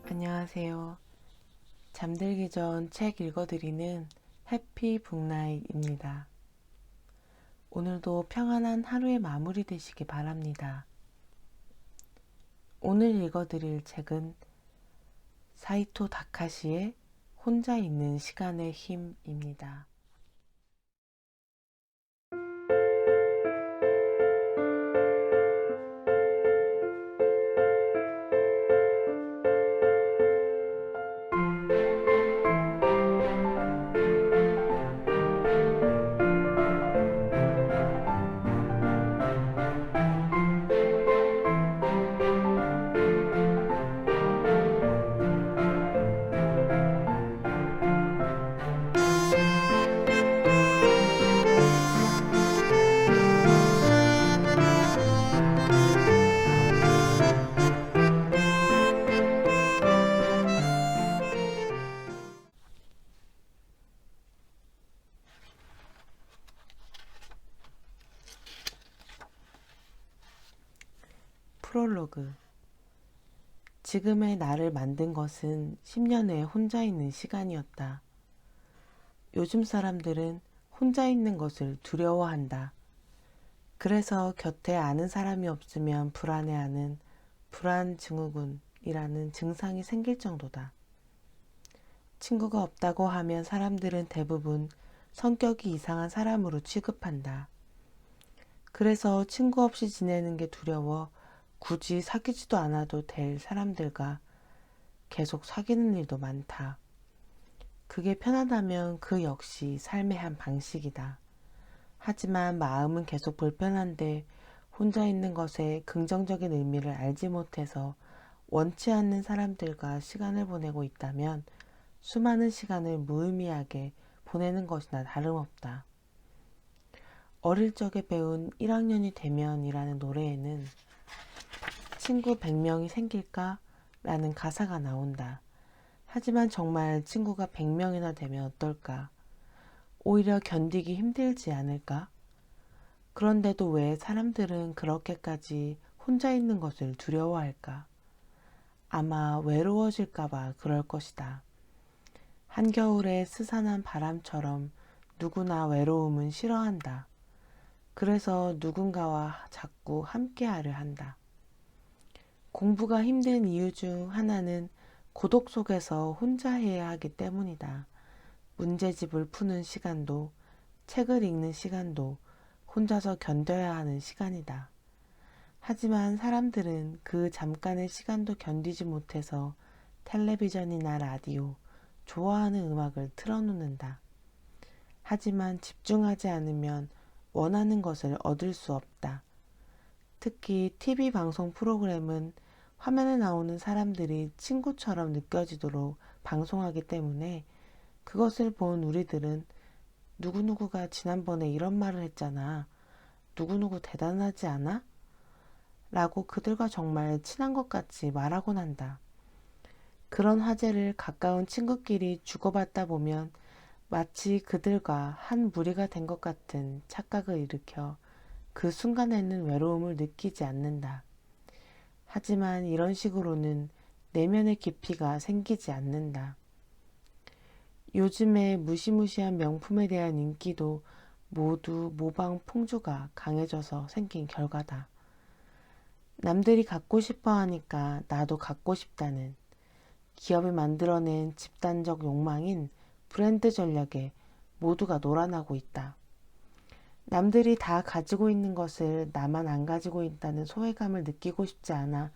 안녕하세요. 잠들기 전 책 읽어드리는 해피 북나잇입니다. 오늘도 평안한 하루의 마무리 되시기 바랍니다. 오늘 읽어드릴 책은 사이토 다카시의 혼자 있는 시간의 힘입니다. 프롤로그. 지금의 나를 만든 것은 10년의 혼자 있는 시간이었다. 요즘 사람들은 혼자 있는 것을 두려워한다. 그래서 곁에 아는 사람이 없으면 불안해하는 불안증후군이라는 증상이 생길 정도다. 친구가 없다고 하면 사람들은 대부분 성격이 이상한 사람으로 취급한다. 그래서 친구 없이 지내는 게 두려워 굳이 사귀지도 않아도 될 사람들과 계속 사귀는 일도 많다. 그게 편하다면 그 역시 삶의 한 방식이다. 하지만 마음은 계속 불편한데 혼자 있는 것에 긍정적인 의미를 알지 못해서 원치 않는 사람들과 시간을 보내고 있다면 수많은 시간을 무의미하게 보내는 것이나 다름없다. 어릴 적에 배운 1학년이 되면이라는 노래에는 친구 100명이 생길까? 라는 가사가 나온다. 하지만 정말 친구가 100명이나 되면 어떨까? 오히려 견디기 힘들지 않을까? 그런데도 왜 사람들은 그렇게까지 혼자 있는 것을 두려워할까? 아마 외로워질까봐 그럴 것이다. 한겨울의 스산한 바람처럼 누구나 외로움은 싫어한다. 그래서 누군가와 자꾸 함께하려 한다. 공부가 힘든 이유 중 하나는 고독 속에서 혼자 해야 하기 때문이다. 문제집을 푸는 시간도, 책을 읽는 시간도 혼자서 견뎌야 하는 시간이다. 하지만 사람들은 그 잠깐의 시간도 견디지 못해서 텔레비전이나 라디오, 좋아하는 음악을 틀어놓는다. 하지만 집중하지 않으면 원하는 것을 얻을 수 없다. 특히 TV 방송 프로그램은 화면에 나오는 사람들이 친구처럼 느껴지도록 방송하기 때문에 그것을 본 우리들은 누구누구가 지난번에 이런 말을 했잖아. 누구누구 대단하지 않아? 라고 그들과 정말 친한 것 같이 말하곤 한다. 그런 화제를 가까운 친구끼리 주고받다 보면 마치 그들과 한 무리가 된 것 같은 착각을 일으켜 그 순간에는 외로움을 느끼지 않는다. 하지만 이런 식으로는 내면의 깊이가 생기지 않는다. 요즘의 무시무시한 명품에 대한 인기도 모두 모방 풍조가 강해져서 생긴 결과다. 남들이 갖고 싶어 하니까 나도 갖고 싶다는 기업이 만들어낸 집단적 욕망인 브랜드 전략에 모두가 놀아나고 있다. 남들이 다 가지고 있는 것을 나만 안 가지고 있다는 소외감을 느끼고 싶지 않아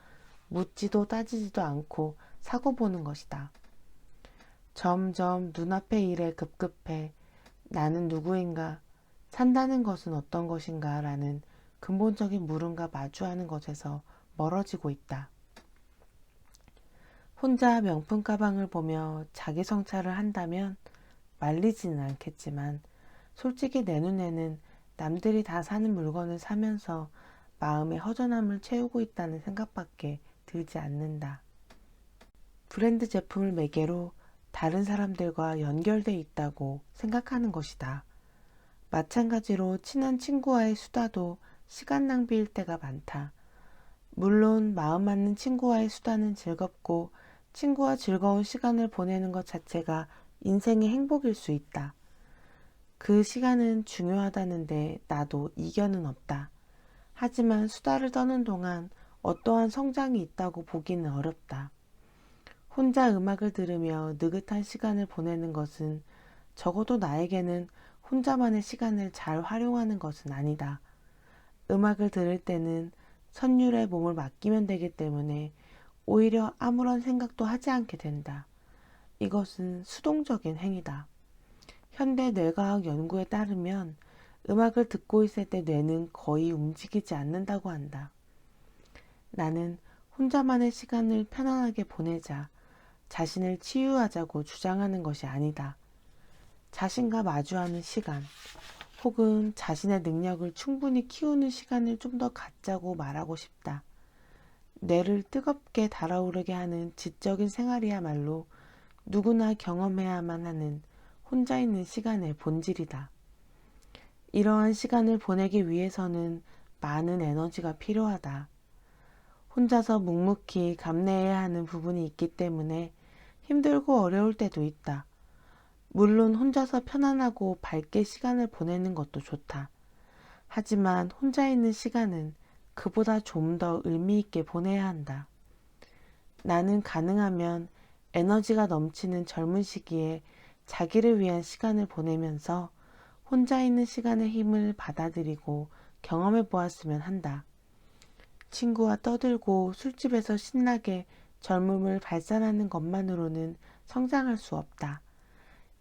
묻지도 따지지도 않고 사고 보는 것이다. 점점 눈앞의 일에 급급해 나는 누구인가, 산다는 것은 어떤 것인가 라는 근본적인 물음과 마주하는 것에서 멀어지고 있다. 혼자 명품 가방을 보며 자기 성찰을 한다면 말리지는 않겠지만 솔직히 내 눈에는 남들이 다 사는 물건을 사면서 마음의 허전함을 채우고 있다는 생각밖에 들지 않는다. 브랜드 제품을 매개로 다른 사람들과 연결돼 있다고 생각하는 것이다. 마찬가지로 친한 친구와의 수다도 시간 낭비일 때가 많다. 물론 마음 맞는 친구와의 수다는 즐겁고 친구와 즐거운 시간을 보내는 것 자체가 인생의 행복일 수 있다. 그 시간은 중요하다는데 나도 이견은 없다. 하지만 수다를 떠는 동안 어떠한 성장이 있다고 보기는 어렵다. 혼자 음악을 들으며 느긋한 시간을 보내는 것은 적어도 나에게는 혼자만의 시간을 잘 활용하는 것은 아니다. 음악을 들을 때는 선율에 몸을 맡기면 되기 때문에 오히려 아무런 생각도 하지 않게 된다. 이것은 수동적인 행위다. 현대 뇌과학 연구에 따르면 음악을 듣고 있을 때 뇌는 거의 움직이지 않는다고 한다. 나는 혼자만의 시간을 편안하게 보내자, 자신을 치유하자고 주장하는 것이 아니다. 자신과 마주하는 시간, 혹은 자신의 능력을 충분히 키우는 시간을 좀 더 갖자고 말하고 싶다. 뇌를 뜨겁게 달아오르게 하는 지적인 생활이야말로 누구나 경험해야만 하는 혼자 있는 시간의 본질이다. 이러한 시간을 보내기 위해서는 많은 에너지가 필요하다. 혼자서 묵묵히 감내해야 하는 부분이 있기 때문에 힘들고 어려울 때도 있다. 물론 혼자서 편안하고 밝게 시간을 보내는 것도 좋다. 하지만 혼자 있는 시간은 그보다 좀 더 의미 있게 보내야 한다. 나는 가능하면 에너지가 넘치는 젊은 시기에 자기를 위한 시간을 보내면서 혼자 있는 시간의 힘을 받아들이고 경험해 보았으면 한다. 친구와 떠들고 술집에서 신나게 젊음을 발산하는 것만으로는 성장할 수 없다.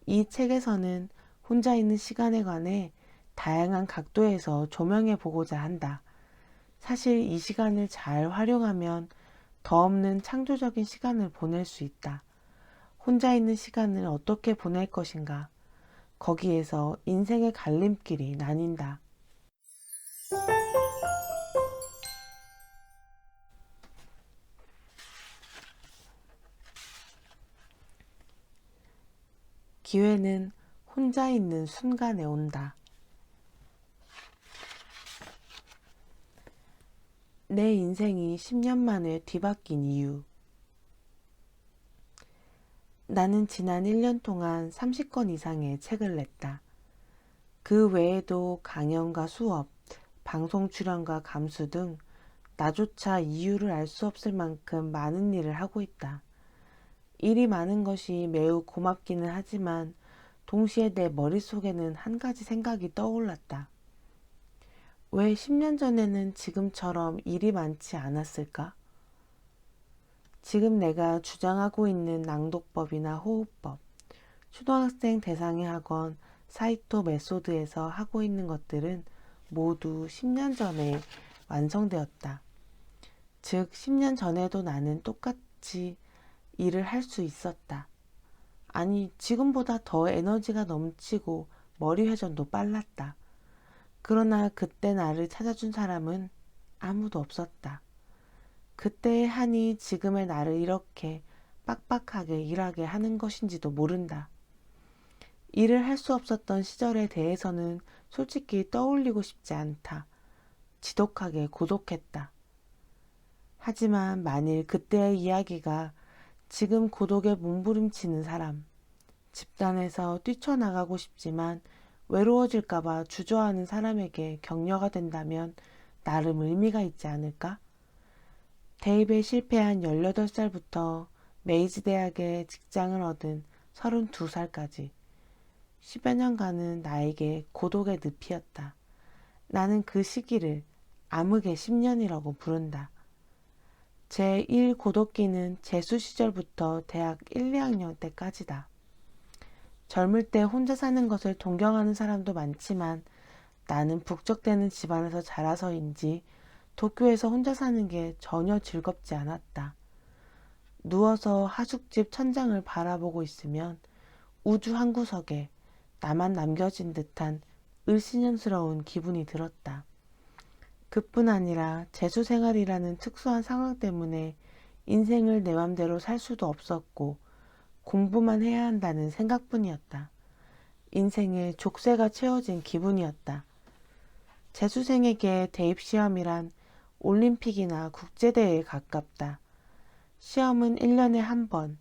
이 책에서는 혼자 있는 시간에 관해 다양한 각도에서 조명해 보고자 한다. 사실 이 시간을 잘 활용하면 더 없는 창조적인 시간을 보낼 수 있다. 혼자 있는 시간을 어떻게 보낼 것인가? 거기에서 인생의 갈림길이 나뉜다. 기회는 혼자 있는 순간에 온다. 내 인생이 10년 만에 뒤바뀐 이유. 나는 지난 1년 동안 30권 이상의 책을 냈다. 그 외에도 강연과 수업, 방송 출연과 감수 등 나조차 이유를 알 수 없을 만큼 많은 일을 하고 있다. 일이 많은 것이 매우 고맙기는 하지만 동시에 내 머릿속에는 한 가지 생각이 떠올랐다. 왜 10년 전에는 지금처럼 일이 많지 않았을까? 지금 내가 주장하고 있는 낭독법이나 호흡법, 초등학생 대상의 학원 사이토 메소드에서 하고 있는 것들은 모두 10년 전에 완성되었다. 즉 10년 전에도 나는 똑같이 일을 할 수 있었다. 아니, 지금보다 더 에너지가 넘치고 머리 회전도 빨랐다. 그러나 그때 나를 찾아준 사람은 아무도 없었다. 그때의 한이 지금의 나를 이렇게 빡빡하게 일하게 하는 것인지도 모른다. 일을 할 수 없었던 시절에 대해서는 솔직히 떠올리고 싶지 않다. 지독하게 고독했다. 하지만 만일 그때의 이야기가 지금 고독에 몸부림치는 사람, 집단에서 뛰쳐나가고 싶지만 외로워질까봐 주저하는 사람에게 격려가 된다면 나름 의미가 있지 않을까? 대입에 실패한 18살부터 메이지 대학에 직장을 얻은 32살까지 10여 년간은 나에게 고독의 늪이었다. 나는 그 시기를 암흑의 10년이라고 부른다. 제1 고독기는 재수 시절부터 대학 1, 2학년 때까지다. 젊을 때 혼자 사는 것을 동경하는 사람도 많지만 나는 북적대는 집안에서 자라서인지 도쿄에서 혼자 사는 게 전혀 즐겁지 않았다. 누워서 하숙집 천장을 바라보고 있으면 우주 한 구석에 나만 남겨진 듯한 을씨년스러운 기분이 들었다. 그뿐 아니라 재수 생활이라는 특수한 상황 때문에 인생을 내 맘대로 살 수도 없었고 공부만 해야 한다는 생각뿐이었다. 인생에 족쇄가 채워진 기분이었다. 재수생에게 대입시험이란 올림픽이나 국제대회에 가깝다. 시험은 1년에 한 번,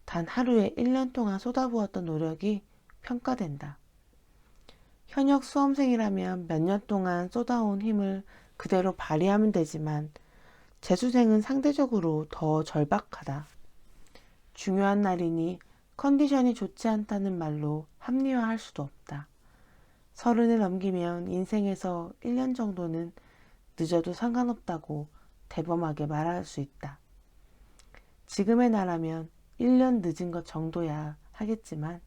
단 하루에 1년 동안 쏟아부었던 노력이 평가된다. 현역 수험생이라면 몇 년 동안 쏟아온 힘을 그대로 발휘하면 되지만 재수생은 상대적으로 더 절박하다. 중요한 날이니 컨디션이 좋지 않다는 말로 합리화할 수도 없다. 30을 넘기면 인생에서 1년 정도는 늦어도 상관없다고 대범하게 말할 수 있다. 지금의 나라면 1년 늦은 것 정도야 하겠지만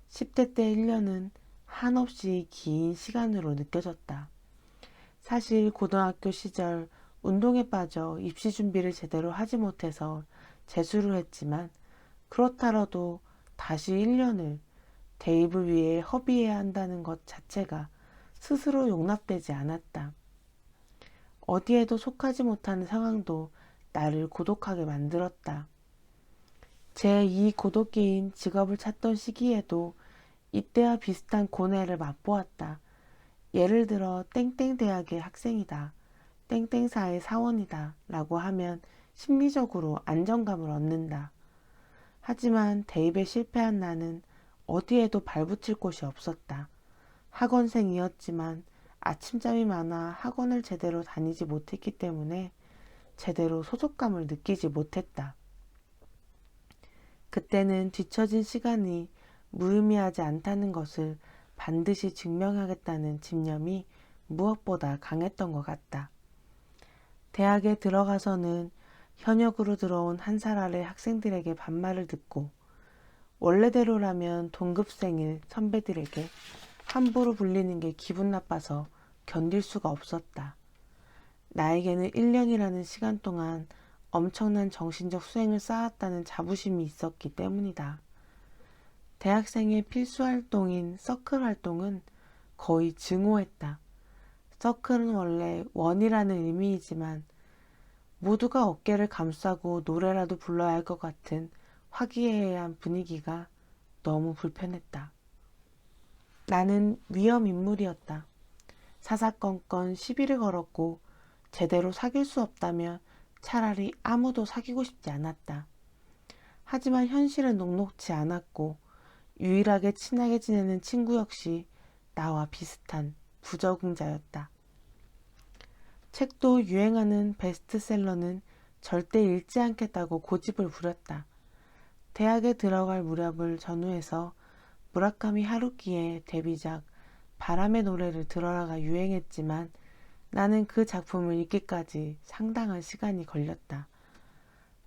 10대 때 1년은 한없이 긴 시간으로 느껴졌다. 사실 고등학교 시절 운동에 빠져 입시 준비를 제대로 하지 못해서 재수를 했지만 그렇다라도 다시 1년을 대입을 위해 허비해야 한다는 것 자체가 스스로 용납되지 않았다. 어디에도 속하지 못하는 상황도 나를 고독하게 만들었다. 제2 고독기인 직업을 찾던 시기에도 이때와 비슷한 고뇌를 맛보았다. 예를 들어 땡땡 대학의 학생이다. 땡땡사의 사원이다. 라고 하면 심리적으로 안정감을 얻는다. 하지만 대입에 실패한 나는 어디에도 발붙일 곳이 없었다. 학원생이었지만 아침잠이 많아 학원을 제대로 다니지 못했기 때문에 제대로 소속감을 느끼지 못했다. 그때는 뒤처진 시간이 무의미하지 않다는 것을 반드시 증명하겠다는 집념이 무엇보다 강했던 것 같다. 대학에 들어가서는 현역으로 들어온 한 살 아래 학생들에게 반말을 듣고 원래대로라면 동급생일 선배들에게 함부로 불리는 게 기분 나빠서 견딜 수가 없었다. 나에게는 1년이라는 시간 동안 엄청난 정신적 수행을 쌓았다는 자부심이 있었기 때문이다. 대학생의 필수 활동인 서클 활동은 거의 증오했다. 서클은 원래 원이라는 의미이지만 모두가 어깨를 감싸고 노래라도 불러야 할 것 같은 화기애애한 분위기가 너무 불편했다. 나는 위험 인물이었다. 사사건건 시비를 걸었고 제대로 사귈 수 없다면 차라리 아무도 사귀고 싶지 않았다. 하지만 현실은 녹록지 않았고 유일하게 친하게 지내는 친구 역시 나와 비슷한 부적응자였다. 책도 유행하는 베스트셀러는 절대 읽지 않겠다고 고집을 부렸다. 대학에 들어갈 무렵을 전후해서 무라카미 하루키의 데뷔작 바람의 노래를 들어라가 유행했지만 나는 그 작품을 읽기까지 상당한 시간이 걸렸다.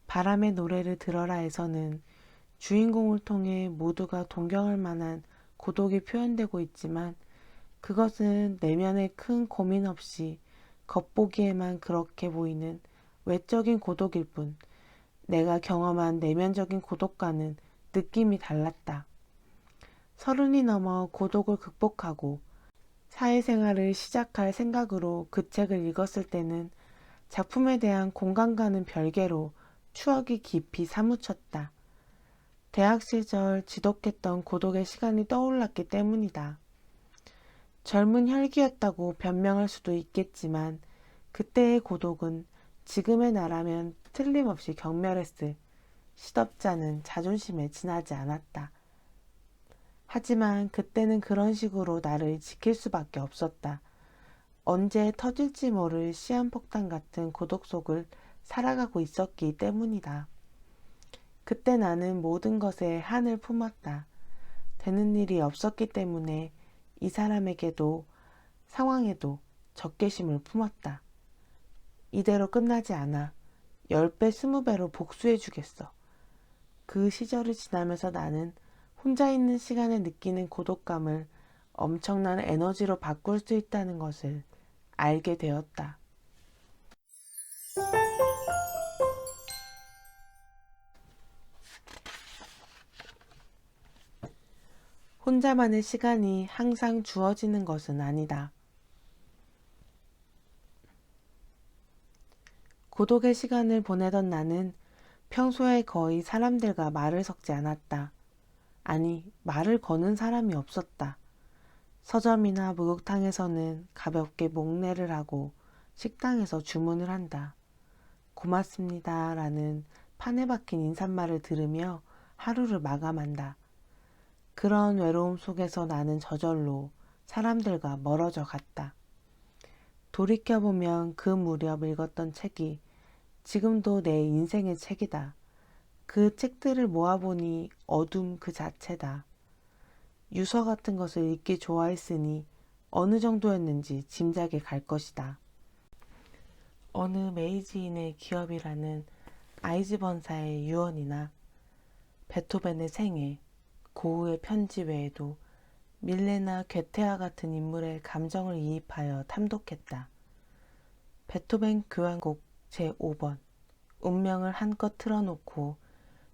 바람의 노래를 들어라에서는 주인공을 통해 모두가 동경할 만한 고독이 표현되고 있지만 그것은 내면의 큰 고민 없이 겉보기에만 그렇게 보이는 외적인 고독일 뿐 내가 경험한 내면적인 고독과는 느낌이 달랐다. 30이 넘어 고독을 극복하고 사회생활을 시작할 생각으로 그 책을 읽었을 때는 작품에 대한 공감과는 별개로 추억이 깊이 사무쳤다. 대학 시절 지독했던 고독의 시간이 떠올랐기 때문이다. 젊은 혈기였다고 변명할 수도 있겠지만 그때의 고독은 지금의 나라면 틀림없이 경멸했을 시덥잖은 자존심에 지나지 않았다. 하지만 그때는 그런 식으로 나를 지킬 수밖에 없었다. 언제 터질지 모를 시한폭탄 같은 고독 속을 살아가고 있었기 때문이다. 그때 나는 모든 것에 한을 품었다. 되는 일이 없었기 때문에 이 사람에게도 상황에도 적개심을 품었다. 이대로 끝나지 않아 10배, 20배로 복수해 주겠어. 그 시절을 지나면서 나는 혼자 있는 시간에 느끼는 고독감을 엄청난 에너지로 바꿀 수 있다는 것을 알게 되었다. 혼자만의 시간이 항상 주어지는 것은 아니다. 고독의 시간을 보내던 나는 평소에 거의 사람들과 말을 섞지 않았다. 아니, 말을 거는 사람이 없었다. 서점이나 목욕탕에서는 가볍게 목례를 하고 식당에서 주문을 한다. 고맙습니다 라는 판에 박힌 인사말을 들으며 하루를 마감한다. 그런 외로움 속에서 나는 저절로 사람들과 멀어져 갔다. 돌이켜보면 그 무렵 읽었던 책이 지금도 내 인생의 책이다. 그 책들을 모아보니 어둠 그 자체다. 유서 같은 것을 읽기 좋아했으니 어느 정도였는지 짐작이 갈 것이다. 어느 메이지인의 기업이라는 아이즈번사의 유언이나 베토벤의 생애, 고흐의 편지 외에도 밀레나 괴테와 같은 인물의 감정을 이입하여 탐독했다. 베토벤 교향곡 제5번 운명을 한껏 틀어놓고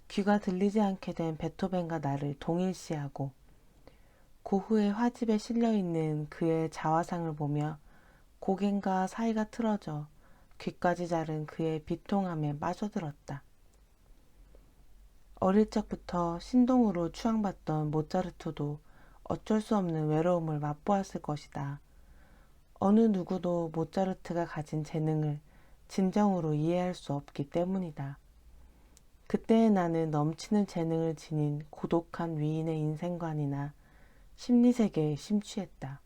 귀가 들리지 않게 된 베토벤과 나를 동일시하고 고흐의 화집에 실려있는 그의 자화상을 보며 고갱과 사이가 틀어져 귀까지 자른 그의 비통함에 빠져들었다. 어릴 적부터 신동으로 추앙받던 모차르트도 어쩔 수 없는 외로움을 맛보았을 것이다. 어느 누구도 모차르트가 가진 재능을 진정으로 이해할 수 없기 때문이다. 그때의 나는 넘치는 재능을 지닌 고독한 위인의 인생관이나 심리세계에 심취했다.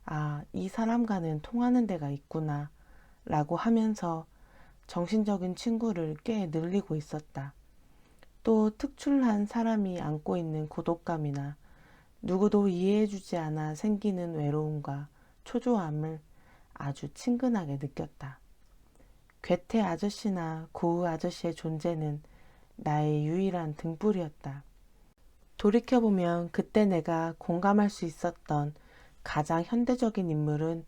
아, 이 사람과는 통하는 데가 있구나 라고 하면서 정신적인 친구를 꽤 늘리고 있었다. 또 특출난 사람이 안고 있는 고독감이나 누구도 이해해주지 않아 생기는 외로움과 초조함을 아주 친근하게 느꼈다. 괴테 아저씨나 고흐 아저씨의 존재는 나의 유일한 등불이었다. 돌이켜보면 그때 내가 공감할 수 있었던 가장 현대적인 인물은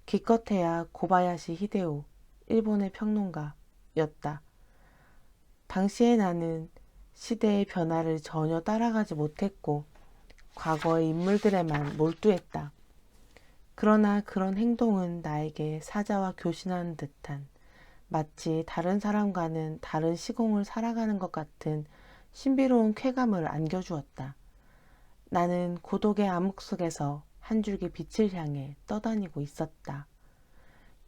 기껏해야 고바야시 히데오, 일본의 평론가였다. 당시에 나는 시대의 변화를 전혀 따라가지 못했고 과거의 인물들에만 몰두했다. 그러나 그런 행동은 나에게 사자와 교신하는 듯한 마치 다른 사람과는 다른 시공을 살아가는 것 같은 신비로운 쾌감을 안겨주었다. 나는 고독의 암흑 속에서 한 줄기 빛을 향해 떠다니고 있었다.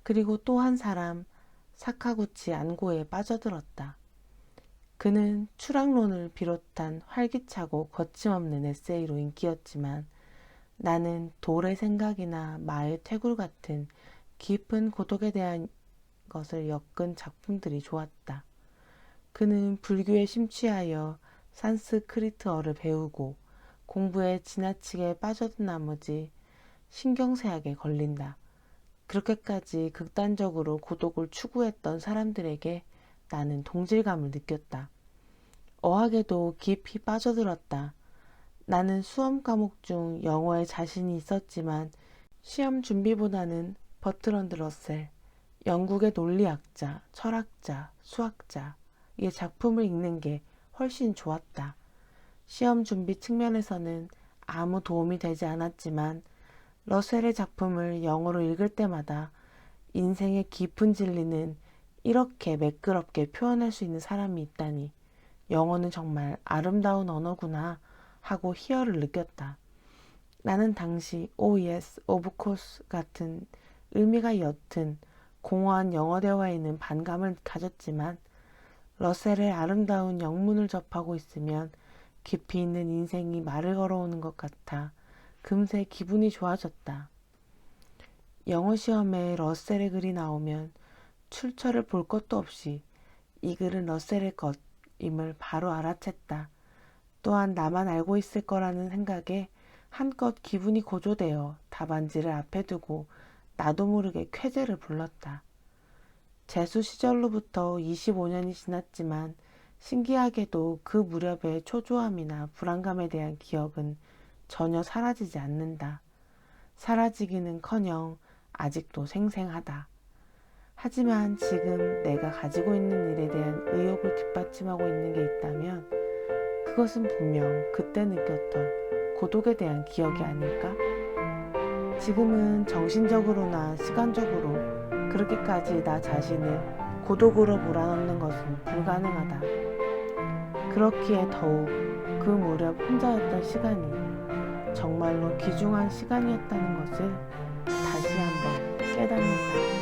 그리고 또 한 사람, 사카구치 안고에 빠져들었다. 그는 추락론을 비롯한 활기차고 거침없는 에세이로 인기였지만 나는 돌의 생각이나 마의 퇴굴 같은 깊은 고독에 대한 것을 엮은 작품들이 좋았다. 그는 불교에 심취하여 산스크리트어를 배우고 공부에 지나치게 빠져든 나머지 신경쇠약에 걸린다. 그렇게까지 극단적으로 고독을 추구했던 사람들에게 나는 동질감을 느꼈다. 어학에도 깊이 빠져들었다. 나는 수험 과목 중 영어에 자신이 있었지만 시험 준비보다는 버트런드 러셀, 영국의 논리학자, 철학자, 수학자의 작품을 읽는 게 훨씬 좋았다. 시험 준비 측면에서는 아무 도움이 되지 않았지만 러셀의 작품을 영어로 읽을 때마다 인생의 깊은 진리는 이렇게 매끄럽게 표현할 수 있는 사람이 있다니 영어는 정말 아름다운 언어구나 하고 희열을 느꼈다. 나는 당시 Oh yes, of course 같은 의미가 옅은 공허한 영어 대화에는 반감을 가졌지만 러셀의 아름다운 영문을 접하고 있으면 깊이 있는 인생이 말을 걸어오는 것 같아 금세 기분이 좋아졌다. 영어 시험에 러셀의 글이 나오면 출처를 볼 것도 없이 이 글은 러셀의 것임을 바로 알아챘다. 또한 나만 알고 있을 거라는 생각에 한껏 기분이 고조되어 답안지를 앞에 두고 나도 모르게 쾌재를 불렀다. 재수 시절로부터 25년이 지났지만 신기하게도 그 무렵의 초조함이나 불안감에 대한 기억은 전혀 사라지지 않는다. 사라지기는커녕 아직도 생생하다. 하지만 지금 내가 가지고 있는 일에 대한 의욕을 뒷받침하고 있는 게 있다면 그것은 분명 그때 느꼈던 고독에 대한 기억이 아닐까? 지금은 정신적으로나 시간적으로 그렇게까지 나 자신을 고독으로 몰아넣는 것은 불가능하다. 그렇기에 더욱 그 무렵 혼자였던 시간이 정말로 귀중한 시간이었다는 것을 다시 한번 깨닫는다.